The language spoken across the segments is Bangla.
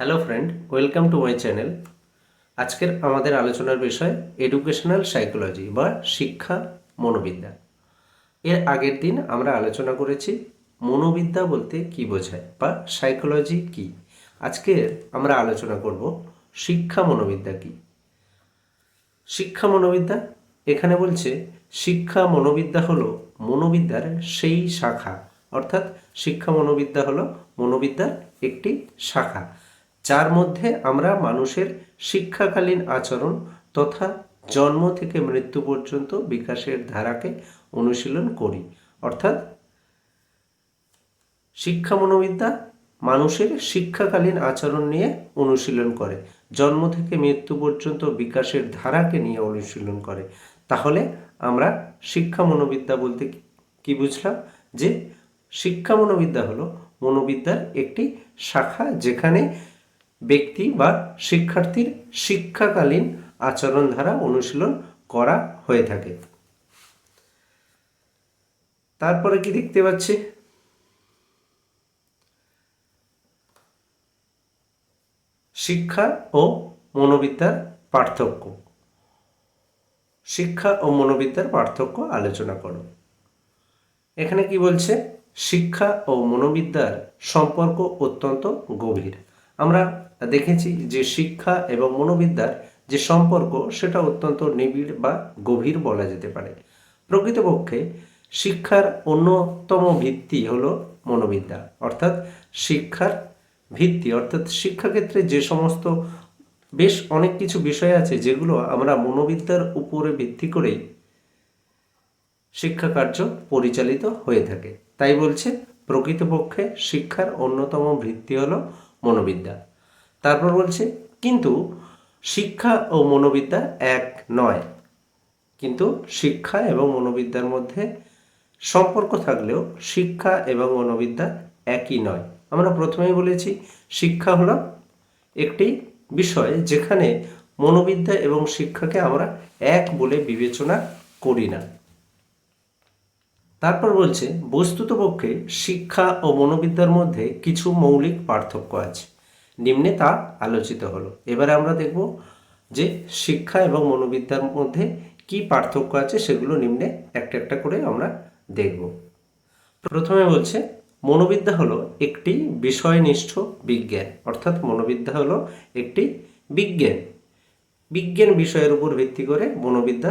Hello friend, welcome to my channel. আজকের আমাদের আলোচনার বিষয় এডুকেশনাল সাইকোলজি বা শিক্ষা মনোবিদ্যা। এর আগের দিন আমরা আলোচনা করেছি মনোবিদ্যা বলতে কি বোঝায় বা সাইকোলজি কি। আজকে আমরা আলোচনা করব শিক্ষা মনোবিদ্যা কি। শিক্ষা মনোবিদ্যা এখানে বলছে শিক্ষা মনোবিদ্যা হলো মনোবিদ্যার সেই শাখা, অর্থাৎ শিক্ষা মনোবিদ্যা হলো মনোবিদ্যার একটি শাখা, যার মধ্যে আমরা মানুষের শিক্ষাকালীন আচরণ তথা জন্ম থেকে মৃত্যু পর্যন্ত বিকাশের ধারাকে অনুশীলন করি। অর্থাৎ শিক্ষা মনোবিদ্যা মানুষের শিক্ষাকালীন আচরণ নিয়ে অনুশীলন করে, জন্ম থেকে মৃত্যু পর্যন্ত বিকাশের ধারাকে নিয়ে অনুশীলন করে। তাহলে আমরা শিক্ষা মনোবিদ্যা বলতে কি বুঝলাম? যে শিক্ষা মনোবিদ্যা হলো মনোবিদ্যার একটি শাখা, যেখানে ব্যক্তি বা শিক্ষার্থীর শিক্ষাকালীন আচরণ ধারা অনুশীলন করা হয়ে থাকে। তারপরে কি দেখতে পাচ্ছি? শিক্ষা ও মনোবিদ্যার পার্থক্য। শিক্ষা ও মনোবিদ্যার পার্থক্য আলোচনা করো। এখানে কি বলছে? শিক্ষা ও মনোবিদ্যার সম্পর্ক অত্যন্ত গভীর। আমরা দেখেছি যে শিক্ষা এবং মনোবিদ্যার যে সম্পর্ক সেটা অত্যন্ত নিবিড় বা গভীর বলা যেতে পারে। প্রকৃতপক্ষে শিক্ষার অন্যতম ভিত্তি হলো মনোবিদ্যা, অর্থাৎ শিক্ষার ভিত্তি, অর্থাৎ শিক্ষাক্ষেত্রে যে সমস্ত বেশ অনেক কিছু বিষয় আছে যেগুলো আমরা মনোবিদ্যার উপরে ভিত্তি করেই শিক্ষা কার্য পরিচালিত হয়ে থাকে। তাই বলছে প্রকৃতপক্ষে শিক্ষার অন্যতম ভিত্তি হলো মনোবিদ্যা। তারপর বলছে কিন্তু শিক্ষা ও মনোবিদ্যা এক নয়। কিন্তু শিক্ষা এবং মনোবিদ্যার মধ্যে সম্পর্ক থাকলেও শিক্ষা এবং মনোবিদ্যা একই নয়। আমরা প্রথমেই বলেছি শিক্ষা হলো একটি বিষয় যেখানে মনোবিদ্যা এবং শিক্ষাকে আমরা এক বলে বিবেচনা করি না। তারপর বলছে বস্তুতপক্ষে শিক্ষা ও মনোবিদ্যার মধ্যে কিছু মৌলিক পার্থক্য আছে, নিম্নে তা আলোচিত হলো। এবারে আমরা দেখব যে শিক্ষা এবং মনোবিদ্যার মধ্যে কি পার্থক্য আছে, সেগুলো নিম্নে একটা একটা করে আমরা দেখব। প্রথমে বলছে মনোবিদ্যা হলো একটি বিষয়নিষ্ঠ বিজ্ঞান, অর্থাৎ মনোবিদ্যা হলো একটি বিজ্ঞান। বিজ্ঞান বিষয়ের উপর ভিত্তি করে মনোবিদ্যা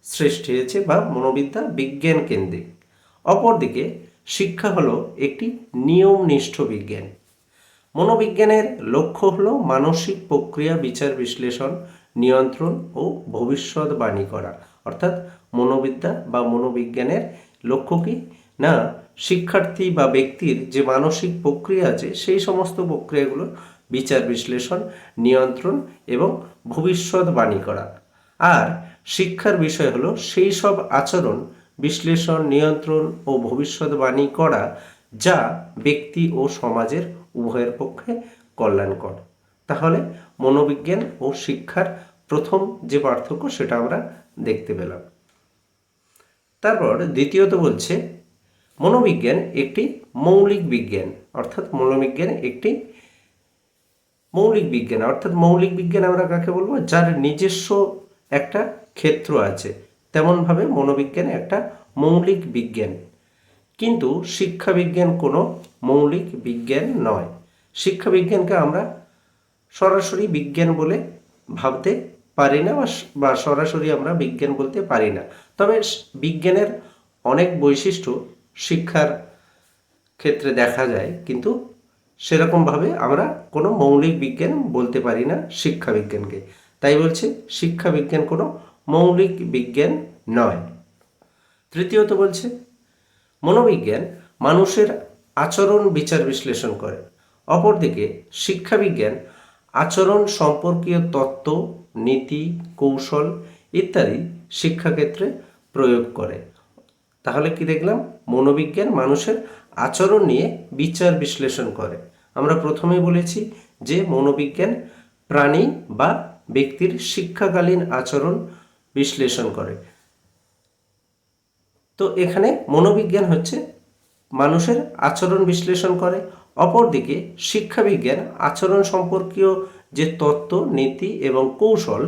সৃষ্টি হয়েছে বা মনোবিদ্যা বিজ্ঞান কেন্দ্রিক। অপরদিকে শিক্ষা হলো একটি নিয়মনিষ্ঠ বিজ্ঞান। মনোবিজ্ঞানের লক্ষ্য হলো মানসিক প্রক্রিয়া বিচার বিশ্লেষণ, নিয়ন্ত্রণ ও ভবিষ্যৎবাণী করা। অর্থাৎ মনোবিদ্যা বা মনোবিজ্ঞানের লক্ষ্য কি না, শিক্ষার্থী বা ব্যক্তির যে মানসিক প্রক্রিয়া আছে সেই সমস্ত প্রক্রিয়াগুলো বিচার বিশ্লেষণ, নিয়ন্ত্রণ এবং ভবিষ্যৎবাণী করা। আর শিক্ষার বিষয় হলো সেই সব আচরণ বিশ্লেষণ, নিয়ন্ত্রণ ও ভবিষ্যৎবাণী করা যা ব্যক্তি ও সমাজের উভয়ের পক্ষে কল্যাণকর। তাহলে মনোবিজ্ঞান ও শিক্ষার প্রথম যে পার্থক্য সেটা আমরা দেখতে পেলাম। তারপর দ্বিতীয়ত বলছে মনোবিজ্ঞান একটি মৌলিক বিজ্ঞান, অর্থাৎ মনোবিজ্ঞান একটি মৌলিক বিজ্ঞান। অর্থাৎ মৌলিক বিজ্ঞান আমরা কাকে বলবো? যার নিজস্ব একটা ক্ষেত্র আছে, তেমনভাবে মনোবিজ্ঞান একটা মৌলিক বিজ্ঞান। কিন্তু শিক্ষা বিজ্ঞান কোনো মৌলিক বিজ্ঞান নয়। শিক্ষা বিজ্ঞানকে আমরা সরাসরি বিজ্ঞান বলে ভাবতে পারি না বা সরাসরি আমরা বিজ্ঞান বলতে পারি না। তবে বিজ্ঞানের অনেক বৈশিষ্ট্য শিক্ষার ক্ষেত্রে দেখা যায়, কিন্তু সেরকমভাবে আমরা কোনো মৌলিক বিজ্ঞান বলতে পারি না শিক্ষা বিজ্ঞানকে। তাই বলছে শিক্ষা বিজ্ঞান কোনো মৌলিক বিজ্ঞান নয়। তৃতীয়ত বলছে মনোবিজ্ঞান মানুষের আচরণ বিচার বিশ্লেষণ করে। অপরদিকে শিক্ষাবিজ্ঞান আচরণ সম্পর্কীয় তত্ত্ব, নীতি, কৌশল ইত্যাদি শিক্ষাক্ষেত্রে প্রয়োগ করে। তাহলে কি দেখলাম? মনোবিজ্ঞান মানুষের আচরণ নিয়ে বিচার বিশ্লেষণ করে। আমরা প্রথমেই বলেছি যে মনোবিজ্ঞান প্রাণী বা ব্যক্তির শিক্ষাকালীন আচরণ বিশ্লেষণ করে। তো এখানে মনোবিজ্ঞান হচ্ছে মানুষের আচরণ বিশ্লেষণ করে। অপরদিকে শিক্ষাবিজ্ঞান আচরণ সম্পর্কীয় যে তত্ত্ব, নীতি এবং কৌশল,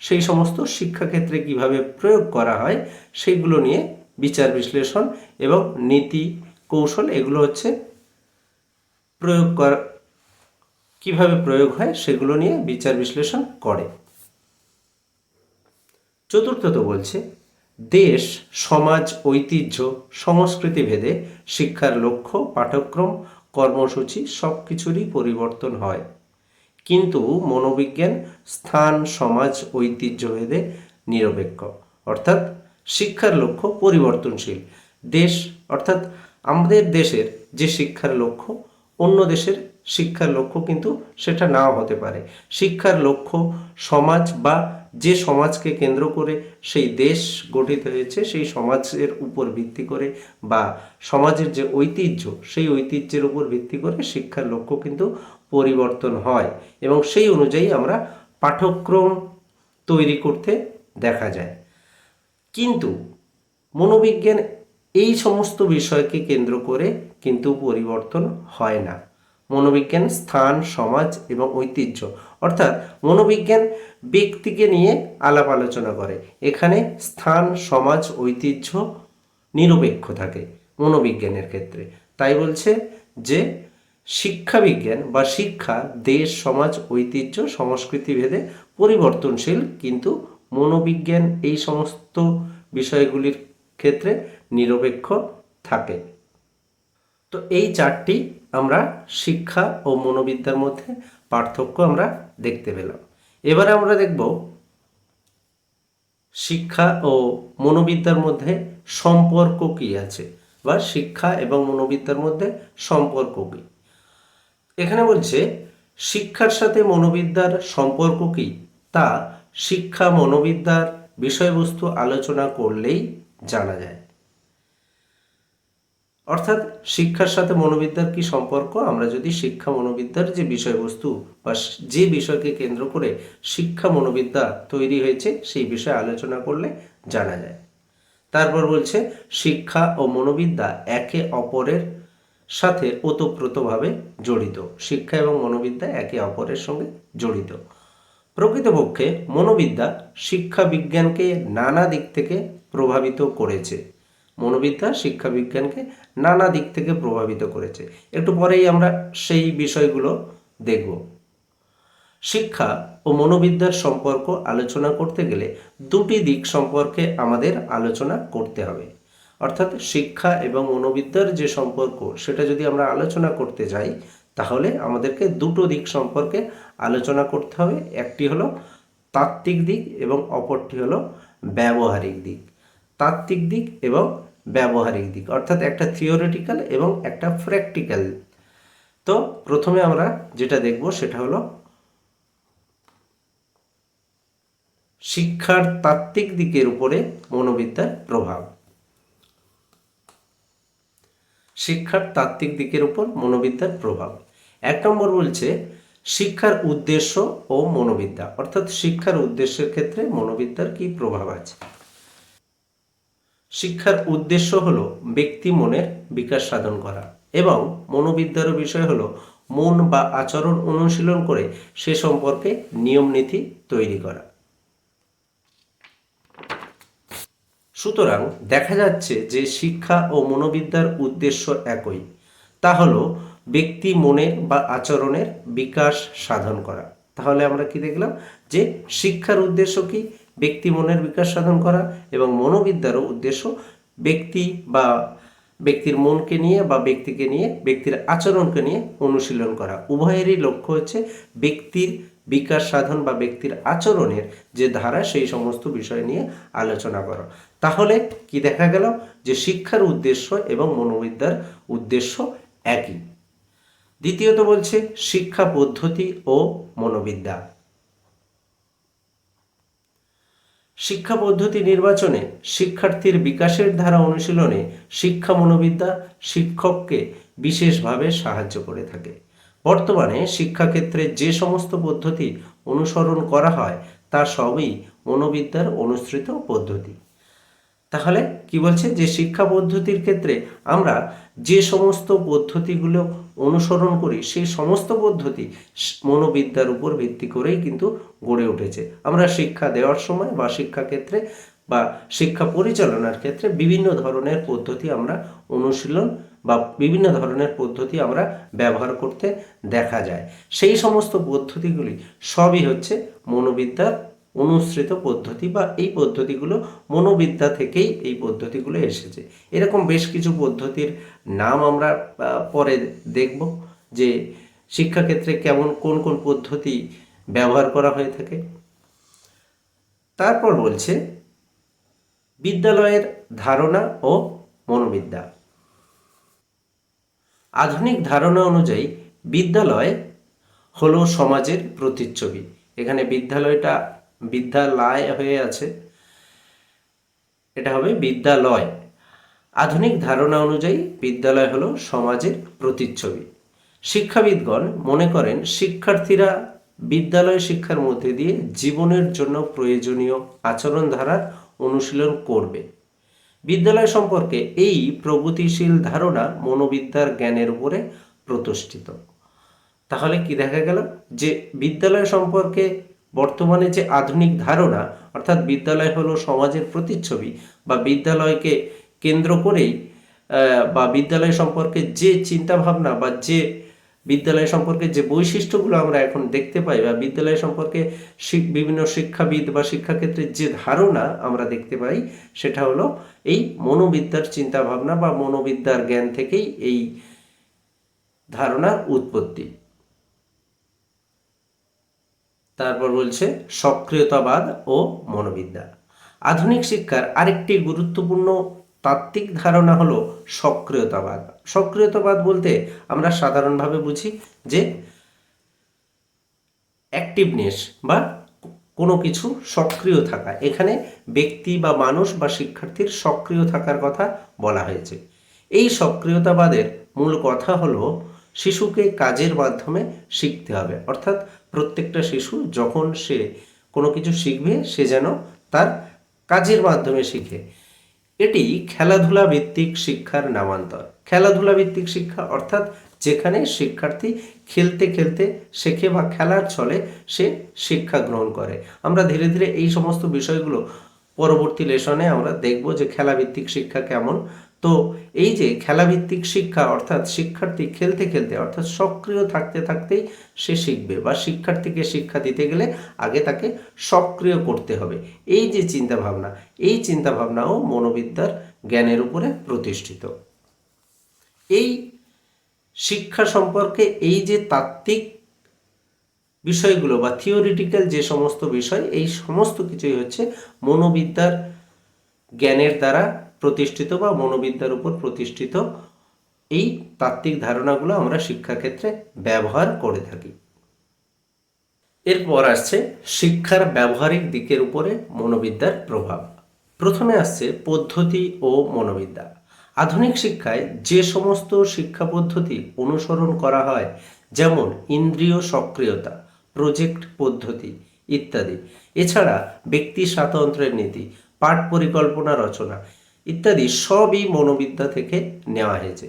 সেই সমস্ত শিক্ষাক্ষেত্রে কিভাবে প্রয়োগ করা হয় সেইগুলো নিয়ে বিচার বিশ্লেষণ এবং নীতি কৌশল, এগুলো হচ্ছে প্রয়োগ করা, কিভাবে প্রয়োগ হয় সেগুলো নিয়ে বিচার বিশ্লেষণ করে। চতুর্থত বলছে দেশ, সমাজ, ঐতিহ্য, সংস্কৃতি ভেদে শিক্ষার লক্ষ্য, পাঠ্যক্রম, কর্মসূচি সব কিছুরই পরিবর্তন হয়, কিন্তু মনোবিজ্ঞান স্থান, সমাজ, ঐতিহ্য ভেদে নিরপেক্ষ। অর্থাৎ শিক্ষার লক্ষ্য পরিবর্তনশীল। দেশ অর্থাৎ আমাদের দেশের যে শিক্ষার লক্ষ্য, অন্য দেশের শিক্ষার লক্ষ্য কিন্তু সেটা নাও হতে পারে। শিক্ষার লক্ষ্য সমাজ বা যে সমাজকে কেন্দ্র করে সেই দেশ গঠিত হয়েছে, সেই সমাজের উপর ভিত্তি করে বা সমাজের যে ঐতিহ্য, সেই ঐতিহ্যের উপর ভিত্তি করে শিক্ষার লক্ষ্য কিন্তু পরিবর্তন হয় এবং সেই অনুযায়ী আমরা পাঠ্যক্রম তৈরি করতে দেখা যায়। কিন্তু মনোবিজ্ঞান এই সমস্ত বিষয়কে কেন্দ্র করে কিন্তু পরিবর্তন হয় না। মনোবিজ্ঞান স্থান, সমাজ এবং ঐতিহ্য, অর্থাৎ মনোবিজ্ঞান ব্যক্তিকে নিয়ে আলাপ আলোচনা করে। এখানে স্থান, সমাজ, ঐতিহ্য নিরপেক্ষ থাকে মনোবিজ্ঞানের ক্ষেত্রে। তাই বলছে যে শিক্ষাবিজ্ঞান বা শিক্ষা দেশ, সমাজ, ঐতিহ্য, সংস্কৃতি ভেদে পরিবর্তনশীল, কিন্তু মনোবিজ্ঞান এই সমস্ত বিষয়গুলির ক্ষেত্রে নিরপেক্ষ থাকে। তো এই চারটি আমরা শিক্ষা ও মনোবিদ্যার মধ্যে পার্থক্য আমরা দেখতে পেলাম। এবারে আমরা দেখব শিক্ষা ও মনোবিদ্যার মধ্যে সম্পর্ক কি আছে, বা শিক্ষা এবং মনোবিদ্যার মধ্যে সম্পর্ক কি। এখানে বলছে শিক্ষার সাথে মনোবিদ্যার সম্পর্ক কি তা শিক্ষা মনোবিদ্যার বিষয়বস্তু আলোচনা করলেই জানা যায়। অর্থাৎ শিক্ষার সাথে মনোবিদ্যার কি সম্পর্ক, আমরা যদি শিক্ষা মনোবিদ্যার যে বিষয়বস্তু বা যে বিষয়কে কেন্দ্র করে শিক্ষা মনোবিদ্যা তৈরি হয়েছে সেই বিষয়ে আলোচনা করলে জানা যায়। তারপর বলছে শিক্ষা ও মনোবিদ্যা একে অপরের সাথে ওতপ্রোতভাবে জড়িত। শিক্ষা এবং মনোবিদ্যা একে অপরের সঙ্গে জড়িত। প্রকৃতপক্ষে মনোবিদ্যা শিক্ষা বিজ্ঞানকে নানা দিক থেকে প্রভাবিত করেছে। মনোবিদ্যা শিক্ষা বিজ্ঞানকে নানা দিক থেকে প্রভাবিত করেছে। একটু পরেই আমরা সেই বিষয়গুলো দেখব। শিক্ষা ও মনোবিদ্যার সম্পর্ক আলোচনা করতে গেলে দুটি দিক সম্পর্কে আমাদের আলোচনা করতে হবে। অর্থাৎ শিক্ষা এবং মনোবিদ্যার যে সম্পর্ক সেটা যদি আমরা আলোচনা করতে যাই তাহলে আমাদেরকে দুটো দিক সম্পর্কে আলোচনা করতে হবে। একটি হলো তাত্ত্বিক দিক এবং অপরটি হলো ব্যবহারিক দিক। তাত্ত্বিক দিক এবং ব্যবহারিক দিক, অর্থাৎ একটা থিওরিটিক্যাল এবং একটা প্র্যাকটিক্যাল। তো প্রথমে আমরা যেটা দেখব সেটা হলো শিক্ষার তাত্ত্বিক দিকের উপরে মনোবিদ্যার প্রভাব। শিক্ষার তাত্ত্বিক দিকের উপর মনোবিদ্যার প্রভাব। 1 নম্বর বলছে শিক্ষার উদ্দেশ্য ও মনোবিদ্যা, অর্থাৎ শিক্ষার উদ্দেশ্যের ক্ষেত্রে মনোবিদ্যার কি প্রভাব আছে। শিক্ষার উদ্দেশ্য হলো ব্যক্তি মনের বিকাশ সাধন করা এবং মনোবিদ্যার বিষয় হলো মন বা আচরণ অনুশীলন করে সে সম্পর্কে নিয়ম নীতি তৈরি করা। সুতরাং দেখা যাচ্ছে যে শিক্ষা ও মনোবিদ্যার উদ্দেশ্য একই, তা হলো ব্যক্তি মনের বা আচরণের বিকাশ সাধন করা। তাহলে আমরা কি দেখলাম যে শিক্ষার উদ্দেশ্য কি, ব্যক্তি মনের বিকাশ সাধন করা, এবং মনোবিদ্যারও উদ্দেশ্য ব্যক্তি বা ব্যক্তির মনকে নিয়ে বা ব্যক্তিকে নিয়ে ব্যক্তির আচরণকে নিয়ে অনুশীলন করা। উভয়েরই লক্ষ্য হচ্ছে ব্যক্তির বিকাশ সাধন বা ব্যক্তির আচরণের যে ধারা সেই সমস্ত বিষয় নিয়ে আলোচনা করা। তাহলে কি দেখা গেল যে শিক্ষার উদ্দেশ্য এবং মনোবিদ্যার উদ্দেশ্য একই। দ্বিতীয়ত বলছে শিক্ষা পদ্ধতি ও মনোবিদ্যা। শিক্ষা পদ্ধতি নির্বাচনে, শিক্ষার্থীর বিকাশের ধারা অনুশীলনে শিক্ষা মনোবিদ্যা শিক্ষককে বিশেষভাবে সাহায্য করে থাকে। বর্তমানে শিক্ষাক্ষেত্রে যে সমস্ত পদ্ধতি অনুসরণ করা হয় তা সবই মনোবিদ্যার অনুসৃত পদ্ধতি। তাহলে কি বলছে যে শিক্ষা পদ্ধতির ক্ষেত্রে আমরা যে সমস্ত পদ্ধতিগুলো অনুসরণ করি সেই সমস্ত পদ্ধতি মনোবিদ্যার উপর ভিত্তি করেই কিন্তু গড়ে উঠেছে। আমরা শিক্ষা দেওয়ার সময় বা শিক্ষাক্ষেত্রে বা শিক্ষা পরিচালনার ক্ষেত্রে বিভিন্ন ধরনের পদ্ধতি আমরা অনুশীলন বা বিভিন্ন ধরনের পদ্ধতি আমরা ব্যবহার করতে দেখা যায়। সেই সমস্ত পদ্ধতিগুলি সবই হচ্ছে মনোবিদ্যার অনুসৃত পদ্ধতি, বা এই পদ্ধতিগুলো মনোবিদ্যা থেকেই এই পদ্ধতিগুলো এসেছে। এরকম বেশ কিছু পদ্ধতির নাম আমরা পরে দেখব যে শিক্ষাক্ষেত্রে কেমন কোন কোন পদ্ধতি ব্যবহার করা হয়ে থাকে। তারপর বলছে বিদ্যালয়ের ধারণা ও মনোবিদ্যা। আধুনিক ধারণা অনুযায়ী বিদ্যালয় হলো সমাজের প্রতিচ্ছবি। এখানে বিদ্যালয়টা বিদ্যালয় হয়ে আছে, এটা হবে বিদ্যালয়। আধুনিক ধারণা অনুযায়ী বিদ্যালয় হলো সমাজের প্রতিচ্ছবি। শিক্ষাবিদগণ মনে করেন শিক্ষার্থীরা বিদ্যালয় শিক্ষার মধ্যে দিয়ে জীবনের জন্য প্রয়োজনীয় আচরণ ধারার অনুশীলন করবে। বিদ্যালয় সম্পর্কে এই প্রগতিশীল ধারণা মনোবিদ্যার জ্ঞানের উপরে প্রতিষ্ঠিত। তাহলে কি দেখা গেল যে বিদ্যালয় সম্পর্কে বর্তমানে যে আধুনিক ধারণা, অর্থাৎ বিদ্যালয় হলো সমাজের প্রতিচ্ছবি, বা বিদ্যালয়কে কেন্দ্র করেই বা বিদ্যালয় সম্পর্কে যে চিন্তাভাবনা বা যে বিদ্যালয় সম্পর্কে যে বৈশিষ্ট্যগুলো আমরা এখন দেখতে পাই, বা বিদ্যালয় সম্পর্কে বিভিন্ন শিক্ষাবিদ বা শিক্ষাক্ষেত্রে যে ধারণা আমরা দেখতে পাই, সেটা হলো এই মনোবিদ্যার চিন্তাভাবনা বা মনোবিদ্যার জ্ঞান থেকেই এই ধারণার উৎপত্তি। তারপর বলছে সক্রিয়তাবাদ ও মনোবিদ্যা। আধুনিক শিক্ষার আরেকটি গুরুত্বপূর্ণ তাত্ত্বিক ধারণা হলো সক্রিয়তাবাদ। সক্রিয়তাবাদ বলতে আমরা সাধারণভাবে বুঝি যে অ্যাক্টিভনেস বা কোনো কিছু সক্রিয় থাকা। এখানে ব্যক্তি বা মানুষ বা শিক্ষার্থীর সক্রিয় থাকার কথা বলা হয়েছে। এই সক্রিয়তাবাদের মূল কথা হলো শিশুকে কাজের মাধ্যমে শিখতে হবে, অর্থাৎ প্রত্যেকটা শিশু যখন সে কোনো কিছু শিখবে সে যেন তার কাজের মাধ্যমে শিখে। এটি খেলাধুলা ভিত্তিক শিক্ষার নামান্তর। খেলাধুলা ভিত্তিক শিক্ষা অর্থাৎ যেখানে শিক্ষার্থী খেলতে খেলতে শেখে বা খেলার ছলে সে শিক্ষা গ্রহণ করে। আমরা ধীরে ধীরে এই সমস্ত বিষয়গুলো পরবর্তী লেসনে আমরা দেখব যে খেলাভিত্তিক শিক্ষা কেমন। তো এই যে খেলাভিত্তিক শিক্ষা অর্থাৎ শিক্ষার্থী খেলতে খেলতে অর্থাৎ সক্রিয় থাকতে থাকতেই সে শিখবে, বা শিক্ষার্থীকে শিক্ষা দিতে গেলে আগে তাকে সক্রিয় করতে হবে। এই যে চিন্তাভাবনা, এই চিন্তাভাবনাও মনোবিদ্যার জ্ঞানের উপরে প্রতিষ্ঠিত। এই শিক্ষা সম্পর্কে এই যে তাত্ত্বিক বিষয়গুলো বা থিওরিটিক্যাল যে সমস্ত বিষয়, এই সমস্ত কিছুই হচ্ছে মনোবিদ্যার জ্ঞানের দ্বারা প্রতিষ্ঠিত বা মনোবিদ্যার উপর প্রতিষ্ঠিত। এই তাত্ত্বিক ধারণাগুলো আমরা শিক্ষাক্ষেত্রে ব্যবহার করে থাকি। এরপর আসছে শিক্ষার ব্যবহারিক দিকের উপরে মনোবিদ্যার প্রভাব। প্রথমে আসছে পদ্ধতি ও মনোবিদ্যা। আধুনিক শিক্ষায় যে সমস্ত শিক্ষা পদ্ধতি অনুসরণ করা হয়, যেমন ইন্দ্রিয় সক্রিয়তা, প্রজেক্ট পদ্ধতি ইত্যাদি, এছাড়া ব্যক্তি স্বাতন্ত্র্যের নীতি, পাঠ পরিকল্পনা রচনা ইত্যাদি সবই মনোবিদ্যা থেকে নেওয়া হয়েছে।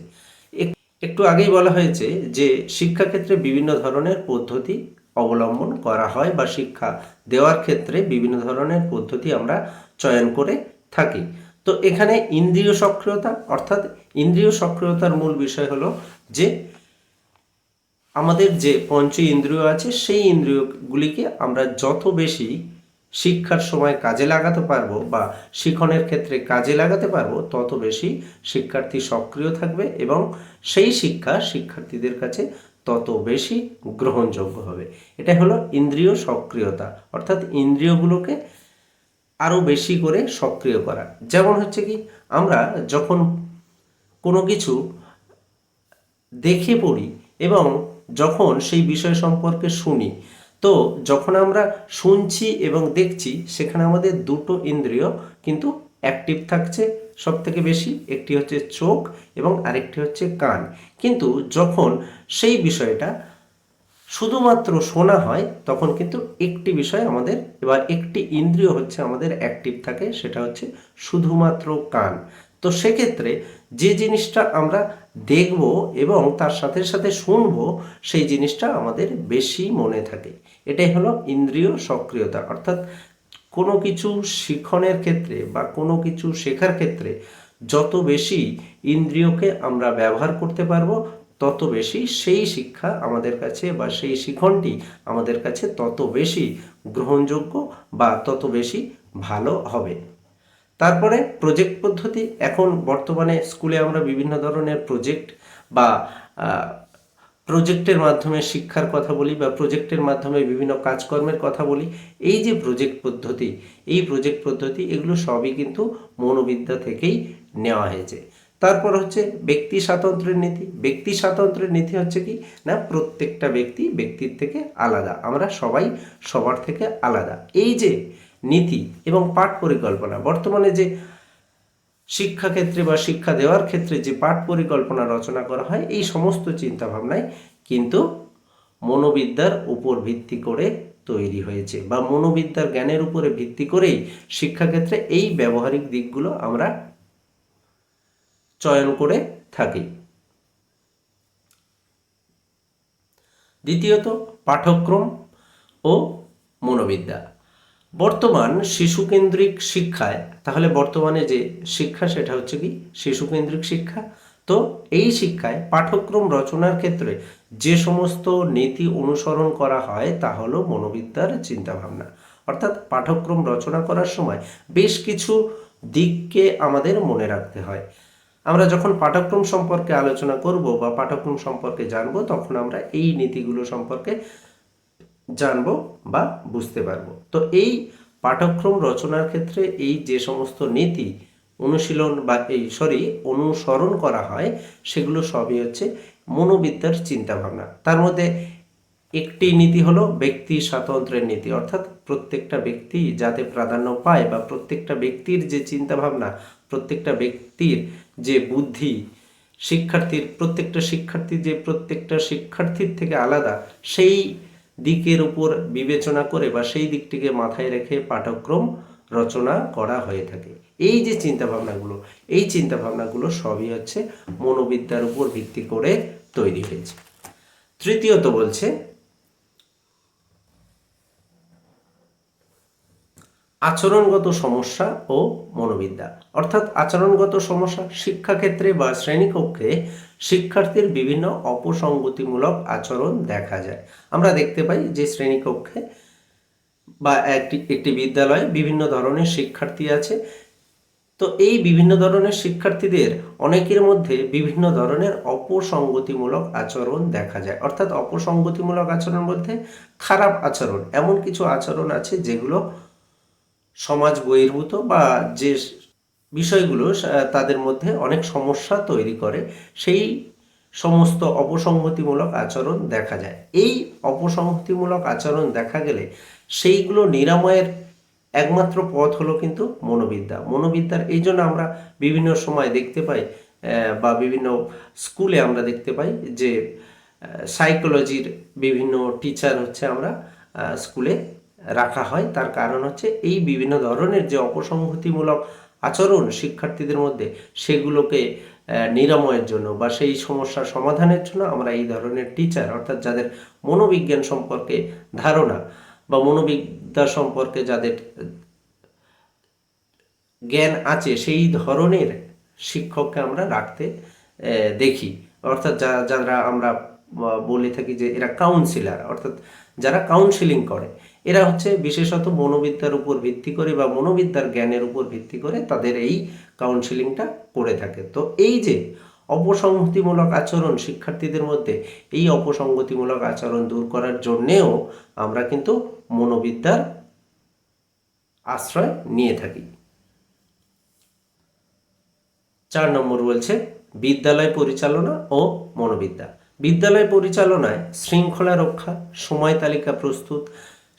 একটু আগেই বলা হয়েছে যে শিক্ষাক্ষেত্রে বিভিন্ন ধরনের পদ্ধতি অবলম্বন করা হয়, বা শিক্ষা দেওয়ার ক্ষেত্রে বিভিন্ন ধরনের পদ্ধতি আমরা চয়ন করে থাকি। তো এখানে ইন্দ্রিয় সক্রিয়তা অর্থাৎ ইন্দ্রিয় সক্রিয়তার মূল বিষয় হলো যে আমাদের যে পঞ্চ ইন্দ্রিয় আছে সেই ইন্দ্রিয়গুলিকে আমরা যত বেশি শিক্ষার সময় কাজে লাগাতে পারবো বা শিখনের ক্ষেত্রে কাজে লাগাতে পারবো, তত বেশি শিক্ষার্থী সক্রিয় থাকবে এবং সেই শিক্ষা শিক্ষার্থীদের কাছে তত বেশি গ্রহণযোগ্য হবে। এটা হলো ইন্দ্রিয় সক্রিয়তা, অর্থাৎ ইন্দ্রিয়গুলোকে আরও বেশি করে সক্রিয় করা। যেমন হচ্ছে কি, আমরা যখন কোনো কিছু দেখে পড়ি এবং যখন সেই বিষয় সম্পর্কে শুনি, তো যখন আমরা শুনছি এবং দেখছি সেখানে আমাদের দুটো ইন্দ্রিয় কিন্তু অ্যাক্টিভ থাকছে সব থেকে বেশি। একটি হচ্ছে চোখ এবং আরেকটি হচ্ছে কান। কিন্তু যখন সেই বিষয়টা শুধুমাত্র শোনা হয় তখন কিন্তু একটি বিষয় আমাদের বা একটি ইন্দ্রিয় হচ্ছে আমাদের অ্যাক্টিভ থাকে, সেটা হচ্ছে শুধুমাত্র কান। তো সেক্ষেত্রে যে জিনিসটা আমরা দেখব এবং তার সাথে সাথে শুনব সেই জিনিসটা আমাদের বেশি মনে থাকে। এটাই হলো ইন্দ্রিয় সক্রিয়তা। অর্থাৎ কোনো কিছু শিখনের ক্ষেত্রে বা কোনো কিছু শেখার ক্ষেত্রে যত বেশি ইন্দ্রিয়কে আমরা ব্যবহার করতে পারবো, তত বেশি সেই শিক্ষা আমাদের কাছে বা সেই শিখনটি আমাদের কাছে তত বেশি গ্রহণযোগ্য বা তত বেশি ভালো হবে। তারপরে প্রজেক্ট পদ্ধতি। এখন বর্তমানে স্কুলে আমরা বিভিন্ন ধরনের প্রজেক্ট বা প্রজেক্টের মাধ্যমে শিক্ষার কথা বলি বা প্রজেক্টের মাধ্যমে বিভিন্ন কাজকর্মের কথা বলি। এই যে প্রজেক্ট পদ্ধতি, এই প্রজেক্ট পদ্ধতি এগুলো সবই কিন্তু মনোবিদ্যা থেকেই নেওয়া হয়েছে। তারপর হচ্ছে ব্যক্তি স্বাতন্ত্র্যের নীতি। ব্যক্তি স্বাতন্ত্র্যের নীতি হচ্ছে কি না, প্রত্যেকটা ব্যক্তি ব্যক্তির থেকে আলাদা, আমরা সবাই সবার থেকে আলাদা। এই যে নীতি এবং পাঠ পরিকল্পনা, বর্তমানে যে শিক্ষাক্ষেত্রে বা শিক্ষা দেওয়ার ক্ষেত্রে যে পাঠ পরিকল্পনা রচনা করা হয়, এই সমস্ত চিন্তাভাবনাই কিন্তু মনোবিদ্যার উপর ভিত্তি করে তৈরি হয়েছে বা মনোবিদ্যার জ্ঞানের উপরে ভিত্তি করেই শিক্ষাক্ষেত্রে এই ব্যবহারিক দিকগুলো আমরা চয়ন করে থাকি। দ্বিতীয়ত পাঠ্যক্রম ও মনোবিদ্যা। বর্তমান শিশুকেন্দ্রিক শিক্ষায়, তাহলে বর্তমানে যে শিক্ষা সেটা হচ্ছে কি শিশুকেন্দ্রিক শিক্ষা। তো এই শিক্ষায় পাঠ্যক্রম রচনার ক্ষেত্রে যে সমস্ত নীতি অনুসরণ করা হয় তা হলো মনোবিদ্যার চিন্তাভাবনা। অর্থাৎ পাঠ্যক্রম রচনা করার সময় বেশ কিছু দিককে আমাদের মনে রাখতে হয়। আমরা যখন পাঠ্যক্রম সম্পর্কে আলোচনা করব বা পাঠ্যক্রম সম্পর্কে জানবো, তখন আমরা এই নীতিগুলো সম্পর্কে জানবো বা বুঝতে পারবো। তো এই পাঠ্যক্রম রচনার ক্ষেত্রে এই যে সমস্ত নীতি অনুশীলন বা অনুসরণ করা হয়, সেগুলো সবই হচ্ছে মনোবিদ্যার চিন্তাভাবনা। তার মধ্যে একটি নীতি হলো ব্যক্তি স্বাতন্ত্র্যের নীতি। অর্থাৎ প্রত্যেকটা ব্যক্তি যাতে প্রাধান্য পায় বা প্রত্যেকটা ব্যক্তির যে চিন্তাভাবনা, প্রত্যেকটা ব্যক্তির যে বুদ্ধি, প্রত্যেকটা শিক্ষার্থীর থেকে আলাদা, সেই দিকের উপর বিবেচনা করে বা সেই দিকটিকে মাথায় রেখে পাঠ্যক্রম রচনা করা হয়ে থাকে। এই যে চিন্তাভাবনাগুলো সবই হচ্ছে মনোবিদ্যার উপর ভিত্তি করে তৈরি হয়েছে। তৃতীয়ত বলছে আচরণগত সমস্যা ও মনোবিদ্যা। অর্থাৎ আচরণগত সমস্যা, শিক্ষাক্ষেত্রে বা শ্রেণীকক্ষে শিক্ষার্থীর বিভিন্ন অপসঙ্গতিমূলক আচরণ দেখা যায়। আমরা দেখতে পাই যে শ্রেণীকক্ষে বা একটি বিদ্যালয়ে বিভিন্ন ধরনের শিক্ষার্থী আছে। তো এই বিভিন্ন ধরনের শিক্ষার্থীদের অনেকের মধ্যে বিভিন্ন ধরনের অপসঙ্গতিমূলক আচরণ দেখা যায়। অর্থাৎ অপসঙ্গতিমূলক আচরণ বলতে খারাপ আচরণ, এমন কিছু আচরণ আছে যেগুলো সমাজ বহির্ভূত বা যে বিষয়গুলো তাদের মধ্যে অনেক সমস্যা তৈরি করে, সেই সমস্ত অপসংহতিমূলক আচরণ দেখা যায়। এই অপসংহতিমূলক আচরণ দেখা গেলে সেইগুলো নিরাময়ের একমাত্র পথ হলো কিন্তু মনোবিদ্যার। এই জন্য আমরা বিভিন্ন সময় দেখতে পাই বা বিভিন্ন স্কুলে আমরা দেখতে পাই যে সাইকোলজির বিভিন্ন টিচার হচ্ছে আমরা স্কুলে রাখা হয়। তার কারণ হচ্ছে এই বিভিন্ন ধরনের যে অপসংহতিমূলক আচরণ শিক্ষার্থীদের মধ্যে, সেগুলোকে নিরাময়ের জন্য বা সেই সমস্যার সমাধানের জন্য আমরা এই ধরনের টিচার, অর্থাৎ যাদের মনোবিজ্ঞান সম্পর্কে ধারণা বা মনোবিদ্যা সম্পর্কে যাদের জ্ঞান আছে, সেই ধরনের শিক্ষককে আমরা রাখতে দেখি। অর্থাৎ যারা আমরা বলে থাকি যে এরা কাউন্সিলার, অর্থাৎ যারা কাউন্সিলিং করে, এরা হচ্ছে বিশেষত মনোবিদ্যার উপর ভিত্তি করে বা মনোবিদ্যার জ্ঞানের উপর ভিত্তি করে তাদের এই কাউন্সিলিংটা করে থাকে। তো এই যে অপসংহতিমূলক আচরণ শিক্ষার্থীদের মধ্যে, এই অপসংহতিমূলক আচরণ দূর করার জন্যেও আমরা কিন্তু মনোবিদ্যার আশ্রয় নিয়ে থাকি। 4 নম্বর বলছে বিদ্যালয় পরিচালনা ও মনোবিদ্যা। বিদ্যালয় পরিচালনায় শৃঙ্খলা রক্ষা, সময় তালিকা প্রস্তুত,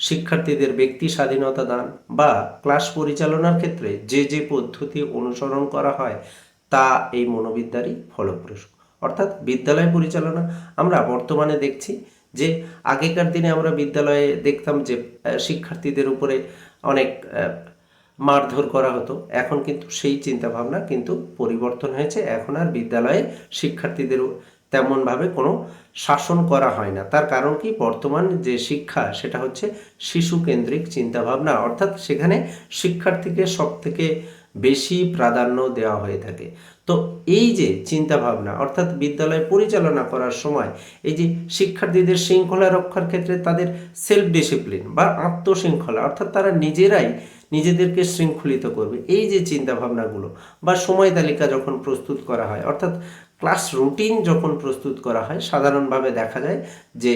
শিক্ষার্থীদের ব্যক্তি স্বাধীনতা দান বা ক্লাস পরিচালনার ক্ষেত্রে যে পদ্ধতি অনুসরণ করা হয় তা এই মনোবিদ্যারই ফলপ্রসূ। অর্থাৎ বিদ্যালয় পরিচালনা আমরা বর্তমানে দেখছি যে আগেকার দিনে আমরা বিদ্যালয়ে দেখতাম যে শিক্ষার্থীদের উপরে অনেক মারধর করা হতো, এখন কিন্তু সেই চিন্তাভাবনা কিন্তু পরিবর্তন হয়েছে। এখন আর বিদ্যালয়ে শিক্ষার্থীদের তেমনভাবে কোনো শাসন করা হয় না। তার কারণ কি, বর্তমান যে শিক্ষা সেটা হচ্ছে শিশু কেন্দ্রিক চিন্তাভাবনা, অর্থাৎ সেখানে শিক্ষার্থীকে সবথেকে বেশি প্রাধান্য দেওয়া হয়ে থাকে। তো এই যে চিন্তাভাবনা, অর্থাৎ বিদ্যালয় পরিচালনা করার সময় এই যে শিক্ষার্থীদের শৃঙ্খলা রক্ষার ক্ষেত্রে তাদের সেলফ ডিসিপ্লিন বা আত্মশৃঙ্খলা, অর্থাৎ তারা নিজেরাই নিজেদেরকে শৃঙ্খলিত করবে, এই যে চিন্তাভাবনাগুলো, বা সময় তালিকা যখন প্রস্তুত করা হয়, অর্থাৎ ক্লাস রুটিন যখন প্রস্তুত করা হয়, সাধারণভাবে দেখা যায় যে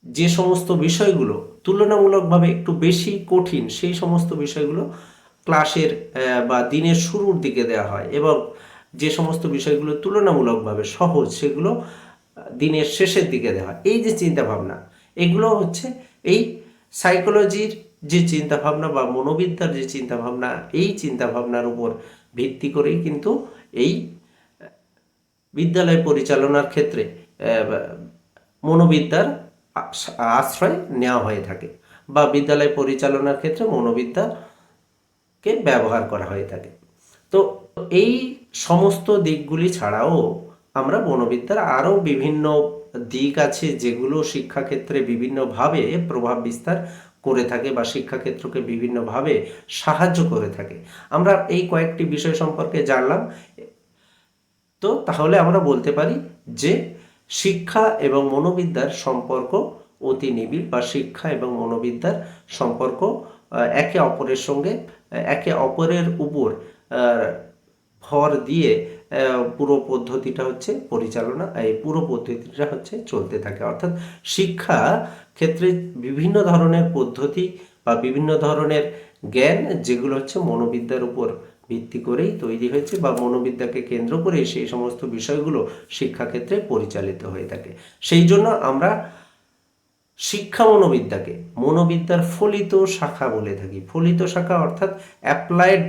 যে সমস্ত বিষয়গুলো তুলনামূলকভাবে একটু বেশি কঠিন, সেই সমস্ত বিষয়গুলো ক্লাসের বা দিনের শুরুর দিকে দেওয়া হয়, এবং যে সমস্ত বিষয়গুলো তুলনামূলকভাবে সহজ সেগুলো দিনের শেষের দিকে দেওয়া হয়। এই যে চিন্তাভাবনা, এগুলো হচ্ছে এই সাইকোলজির যে চিন্তাভাবনা বা মনোবিদ্যার যে চিন্তাভাবনা, এই চিন্তাভাবনার উপর ভিত্তি করেই কিন্তু এই বিদ্যালয় পরিচালনার ক্ষেত্রে মনোবিদ্যার আশ্রয় নেওয়া হয়ে থাকে, বা বিদ্যালয় পরিচালনার ক্ষেত্রে মনোবিদ্যাকে ব্যবহার করা হয়ে থাকে। তো এই সমস্ত দিকগুলি ছাড়াও আমরা মনোবিদ্যার আরও বিভিন্ন দিক আছে যেগুলো শিক্ষাক্ষেত্রে বিভিন্নভাবে প্রভাব বিস্তার করে থাকে বা শিক্ষাক্ষেত্রকে বিভিন্নভাবে সাহায্য করে থাকে। আমরা এই কয়েকটি বিষয় সম্পর্কে জানলাম। তো তাহলে আমরা বলতে পারি যে শিক্ষা এবং মনোবিদ্যার সম্পর্ক অতি নিবিড়, বা শিক্ষা এবং মনোবিদ্যার সম্পর্ক একে অপরের সঙ্গে, একে অপরের উপর ভর দিয়ে পুরো পদ্ধতিটা হচ্ছে পরিচালনা, এই পুরো পদ্ধতিটা হচ্ছে চলতে থাকে। অর্থাৎ শিক্ষা ক্ষেত্রে বিভিন্ন ধরনের পদ্ধতি বা বিভিন্ন ধরনের জ্ঞান, যেগুলো হচ্ছে মনোবিদ্যার উপর ভিত্তি করেই তৈরি হয়েছে, বা মনোবিদ্যাকে কেন্দ্র করে সেই সমস্ত বিষয়গুলো শিক্ষাক্ষেত্রে পরিচালিত হয়ে থাকে। সেই জন্য আমরা শিক্ষা মনোবিদ্যাকে মনোবিদ্যার ফলিত শাখা বলে থাকি। ফলিত শাখা অর্থাৎ অ্যাপ্লাইড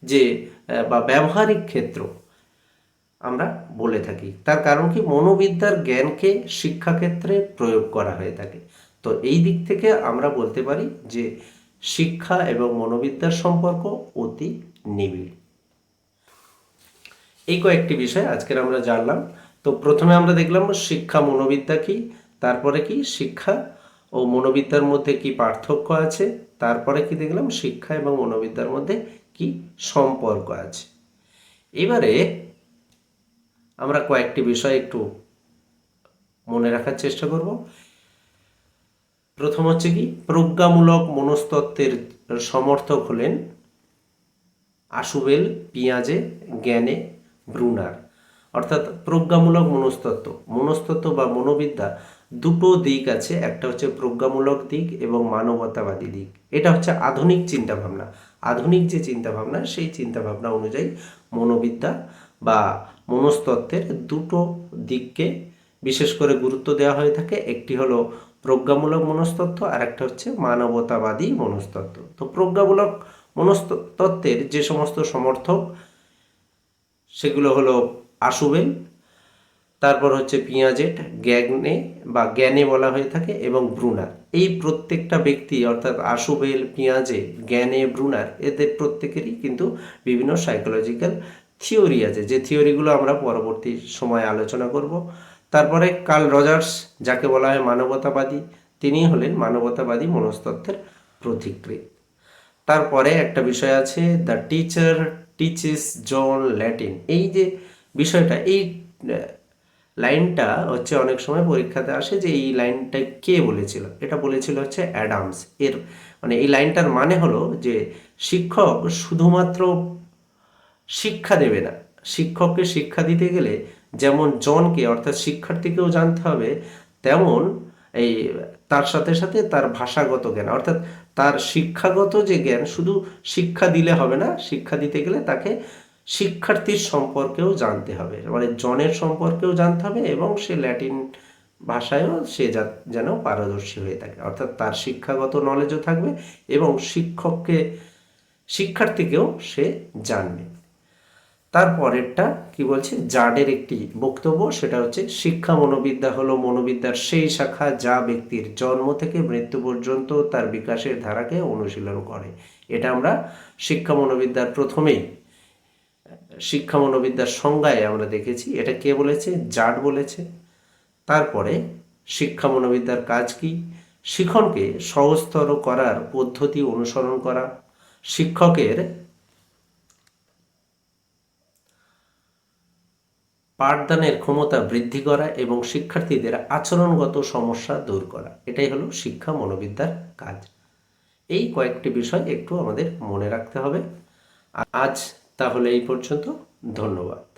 যে বা ব্যবহারিক ক্ষেত্র আমরা বলে থাকি। তার কারণ কি, মনোবিদ্যার জ্ঞানকে শিক্ষাক্ষেত্রে প্রয়োগ করা হয়ে থাকে। তো এই দিক থেকে আমরা বলতে পারি যে শিক্ষা এবং মনোবিদ্যার সম্পর্ক অতি নিবিড়। এই কয়েকটি বিষয় আজকের আমরা জানলাম। তো প্রথমে আমরা দেখলাম শিক্ষা মনোবিদ্যা কি, তারপরে কি শিক্ষা ও মনোবিদ্যার মধ্যে কি পার্থক্য আছে, তারপরে কি দেখলাম শিক্ষা এবং মনোবিদ্যার মধ্যে কি সম্পর্ক আছে। এবারে আমরা কয়েকটি বিষয় একটু মনে রাখার চেষ্টা করব। প্রথম হচ্ছে কি, প্রজ্ঞামূলক মনস্তত্ত্বের সমর্থক হলেন আশুবেল, পিয়াজে, জ্ঞানে, ব্রুনার। অর্থাৎ প্রজ্ঞামূলক মনস্তত্ত্ব বা মনোবিদ্যা দুটো দিক আছে, একটা হচ্ছে প্রজ্ঞামূলক দিক এবং মানবতাবাদী দিক। এটা হচ্ছে আধুনিক চিন্তাভাবনা। আধুনিক যে চিন্তাভাবনা, সেই চিন্তাভাবনা অনুযায়ী মনোবিদ্যা বা মনস্তত্ত্বের দুটো দিককে বিশেষ করে গুরুত্ব দেওয়া হয়ে থাকে। একটি হলো প্রজ্ঞামূলক মনস্তত্ত্ব, আর একটা হচ্ছে মানবতাবাদী মনস্তত্ত্ব। তো প্রজ্ঞামূলক মনস্তত্ত্বের যে সমস্ত সমর্থক, সেগুলো হলো আশুবেল, তারপর হচ্ছে পিয়াজেট, জ্ঞানে বলা হয়ে থাকে, এবং ব্রুনার। এই প্রত্যেকটা ব্যক্তি অর্থাৎ আশুবেল, পিয়াজে, জ্ঞানে, ব্রুনার, এদের প্রত্যেকেরই কিন্তু বিভিন্ন সাইকোলজিক্যাল থিওরি আছে, যে থিওরিগুলো আমরা পরবর্তী সময়ে আলোচনা করব। তারপরে কার্ল রজার্স, যাকে বলা হয় মানবতাবাদী, তিনি হলেন মানবতাবাদী মনস্তত্ত্বের প্রতিকৃত। তারপরে একটা বিষয় আছে, দ্য টিচার টিচিস জন ল্যাটিন। এই যে বিষয়টা, এই লাইনটা হচ্ছে অনেক সময় পরীক্ষাতে আসে যে এই লাইনটা কে বলেছিল। এটা বলেছিল হচ্ছে অ্যাডামস। এর মানে এই লাইনটার মানে হলো যে শিক্ষক শুধুমাত্র শিক্ষা দেবে না, শিক্ষককে শিক্ষা দিতে গেলে যেমন জনকে অর্থাৎ শিক্ষার্থীকেও জানতে হবে, তেমন এই তার সাথে সাথে তার ভাষাগত জ্ঞান অর্থাৎ তার শিক্ষাগত যে জ্ঞান, শুধু শিক্ষা দিলে হবে না, শিক্ষা দিতে গেলে তাকে শিক্ষার্থীর সম্পর্কেও জানতে হবে, মানে জনের সম্পর্কেও জানতে হবে, এবং সে ল্যাটিন ভাষায়ও সে যেন পারদর্শী হয়ে থাকে। অর্থাৎ তার শিক্ষাগত নলেজও থাকবে এবং শিক্ষার্থীকেও সে জানবে। তারপরেরটা কি বলছে, জাডের একটি বক্তব্য, সেটা হচ্ছে শিক্ষা মনোবিদ্যা হলো মনোবিদ্যার সেই শাখা যা ব্যক্তির জন্ম থেকে মৃত্যু পর্যন্ত তার বিকাশের ধারাকে অনুশীলন করে। এটা আমরা শিক্ষা মনোবিদ্যার প্রথমেই শিক্ষা মনোবিদ্যার সংজ্ঞায় আমরা দেখেছি। এটা কে বলেছে? জাড বলেছে। তারপরে শিক্ষা মনোবিদ্যার কাজ কি? শিক্ষণকে সহজতর করার পদ্ধতি অনুসরণ করা, শিক্ষকের পাঠদানের ক্ষমতা বৃদ্ধি করা এবং শিক্ষার্থীদের আচরণগত সমস্যা দূর করা, এটাই হলো শিক্ষা মনোবিদ্যার কাজ। এই কয়েকটি বিষয় একটু আমাদের মনে রাখতে হবে। আজ তাহলে এই পর্যন্ত। ধন্যবাদ।